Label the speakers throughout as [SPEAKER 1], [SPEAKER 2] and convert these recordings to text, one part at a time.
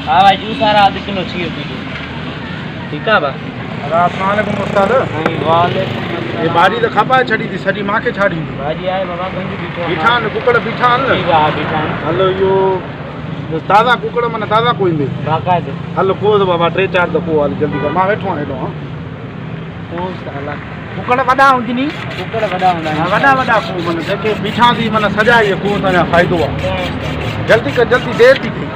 [SPEAKER 1] हाँ भाई जूस सारा आधे किलो चाहिए पीलो। ठीक है बा।
[SPEAKER 2] अस्सलाम वालेकुम उस्ताद।
[SPEAKER 1] वालेकुम।
[SPEAKER 2] ये भाजी तो खपा छड़ी थी सॼी मांखे छाड़ी
[SPEAKER 1] भाजी आए बाबा गंज बीठो।
[SPEAKER 2] बीठा आहिनि कुकड़ बीठा आहिनि
[SPEAKER 1] ठीक है बीठा।
[SPEAKER 2] हलो इहो ताज़ा कुकड़ माना ताज़ा कोई में
[SPEAKER 1] बाकायदे।
[SPEAKER 2] हलो को तो बाबा 3-4 दफ़ो हल जल्दी कर मां वेठो आहियां हेॾो। हाँ
[SPEAKER 1] कौन सा ला?
[SPEAKER 2] कुकड़ वॾा हूंदी नी
[SPEAKER 1] कुकड़ वड़ा होंदा है।
[SPEAKER 2] वॾा को माना जेके बीठा थी माना सॼा इहे को त अञा फ़ाइदो आहे। जल्दी कर जल्दी देर थी थिए।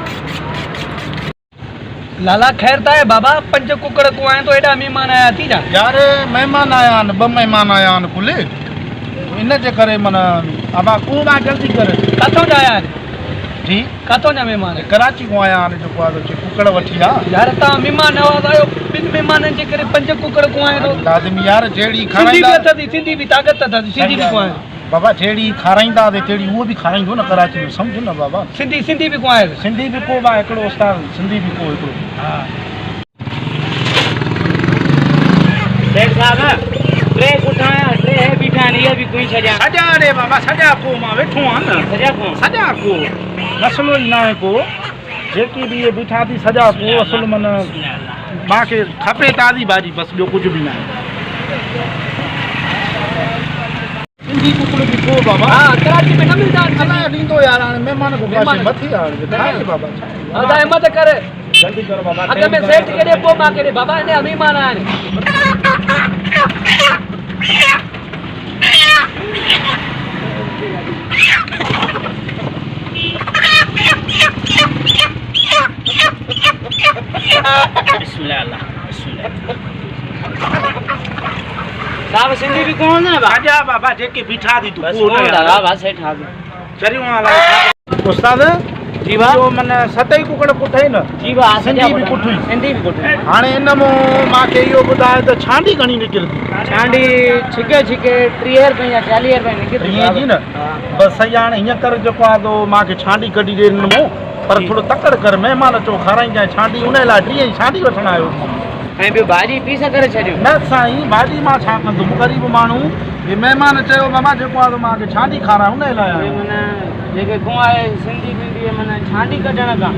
[SPEAKER 3] लाला खैर था है बाबा 5 कुकड़ को आए तो एडा मेहमान आया थी जा
[SPEAKER 2] यार महिमान आया आहिनि 2 महिमान आया आहिनि कुल इन जे करे माना अबा को मां जल्दी कर।
[SPEAKER 3] काथों जा आया
[SPEAKER 2] जी
[SPEAKER 3] काथों जा मेहमान
[SPEAKER 2] कराची को आया आहिनि जेको आहे कुकड़ वठी आहे।
[SPEAKER 3] यार ता मेहमान नवाज आयो 2 मेहमान जे करे 5 कुकड़ को आए तो
[SPEAKER 2] लाज़मी यार जहिड़ी
[SPEAKER 3] सिंधी भी
[SPEAKER 2] खाराईंदा
[SPEAKER 3] अथी सिंधी भी ताकत अथी सिंधी भी को आए
[SPEAKER 2] बाबा जहिड़ी खाराईंदा तेड़ी उहो बि खाराईंदो न कराची में सम्झो न बाबा।
[SPEAKER 3] सिंधी भी को आए
[SPEAKER 2] सिंधी बि को बा हिकिड़ो उस्ताद सिंधी बि को हिकिड़ो।
[SPEAKER 3] हां
[SPEAKER 1] सेठ साहब ट्रे उठाया ट्रे है बीठा नहीं ये भी कोई सजा
[SPEAKER 2] सॼा रे बाबा सॼा को मां वेठो आहियां न
[SPEAKER 1] सजा को
[SPEAKER 2] सॼा को मसलो ई न आहे को जेकी बि इहे बीठा थी सॼा को असुल माना मूंखे खपे ताज़ी भाॼी बसि ॿियो कुझु बि न आहे। सिंधी कुकड़ बि को बाबा।
[SPEAKER 3] हां कराची में न मिलदा
[SPEAKER 2] अलाए ॾींदो यार हाणे महिमान को पासे मथे आहे ठाहे बाबा
[SPEAKER 3] अदा हिम्मत करे
[SPEAKER 2] जल्दी करो बाबा।
[SPEAKER 3] अगर मैं सेठ के दे पो मां के दे बाबा ने मेहमान आए
[SPEAKER 1] बिस्मिल्लाह साहब सिंधी भी कौन है बा
[SPEAKER 2] सॼा बाबा जेके बीठा थी तूं
[SPEAKER 1] बस
[SPEAKER 2] को
[SPEAKER 1] कौन
[SPEAKER 2] न
[SPEAKER 1] लगा बा सेठ हां
[SPEAKER 2] चरियो वाला उस्ताद
[SPEAKER 1] जी बा
[SPEAKER 2] जो माना 7 कुकड़ पुठे न
[SPEAKER 1] जी बा
[SPEAKER 2] सिंधी भी पुठई
[SPEAKER 1] सिंधी भी पुठई
[SPEAKER 2] हाणे इन मो मूंखे इहो ॿुधाए त छांडी घणी निकिरंदी।
[SPEAKER 1] छांडी छिके 30 रुपए या 40 रुपए निकिरंदी
[SPEAKER 2] ईअं जी न बसि सही हाणे हीअं कर जेको आहे तो मूंखे छांडी कढी ॾे हिन मो पर थोरो तकड़ कर महिमान अचो खाराईंदा छांडी उन लाइ 30 जी छांडी वठण आयो।
[SPEAKER 1] ऐं ॿियो भाॼी पीस करे छॾियो
[SPEAKER 2] न साईं भाॼी मां छा कंदुमि ग़रीब माण्हू हे महिमान चयो बाबा जेको आहे त मूंखे छांडी खाराए उन लाइ आयो।
[SPEAKER 1] माना जेके को आहे सिंधी बिंदी माना छांडी कढण का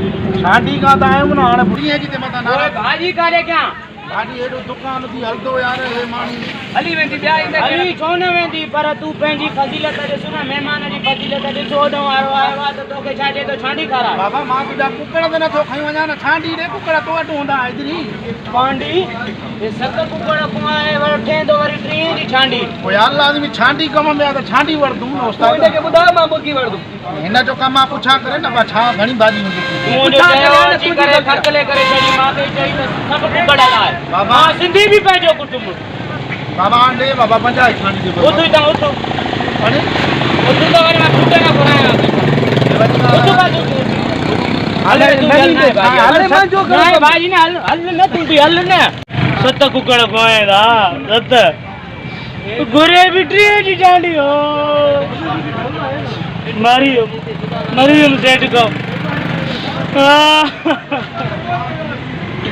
[SPEAKER 2] छांडी खां त आहियूं न हाणे 30 जी ते मथां
[SPEAKER 1] ओए भाॼी काढे क्या
[SPEAKER 2] भाॼी हेॾो दुकान थी हलंदो यार हे माण्हू
[SPEAKER 3] हली वेंदी ॿिया ईंदा
[SPEAKER 1] हली छो न वेंदी पर तूं पंहिंजी फज़ीलत ॾिस न महिमान जी फज़ीलत ॾिस ओॾो वारो आयो आहे त तोखे छा चए थो छांडी खाराए
[SPEAKER 2] बाबा मां तुंहिंजा कुकड़ त नथो खई वञा न छांडी ॾे कुकड़ तो वटि हूंदा हेतिरी
[SPEAKER 1] पांडी ये 7 कुकड़ को आहे वठे तो वरी 30 जी छांडी
[SPEAKER 2] पोइ यार लाज़मी छांडी कम में आहे त छांडी वठंदुमि न
[SPEAKER 3] तो
[SPEAKER 2] उस्ताद।
[SPEAKER 3] इनके बुधा मां मुर्गी वड़ दूं
[SPEAKER 2] हिन जो कमु आहे पुछा करे न बा छा घणी भाॼी हूंदी
[SPEAKER 1] तूं जो चयो अची करे खर्चले करे छॾी मां ते चई त सभु कुकड़ लाइ
[SPEAKER 2] बाबा
[SPEAKER 1] सिंधी बि पंहिंजो कुटुंब
[SPEAKER 2] बाबा ॾे बाबा 50 छांडी दे
[SPEAKER 1] उथु त उथु
[SPEAKER 2] अरे
[SPEAKER 1] उथु त वरी मां छुटे न घुरायां उथु बाजू
[SPEAKER 2] हले
[SPEAKER 3] अरे मां जो
[SPEAKER 1] नहीं भाई ना हल न तू भी हल न 7 कुकड़ कोएदा 7 गुरे बिटरी जी जांडी हो मरियम सेठ को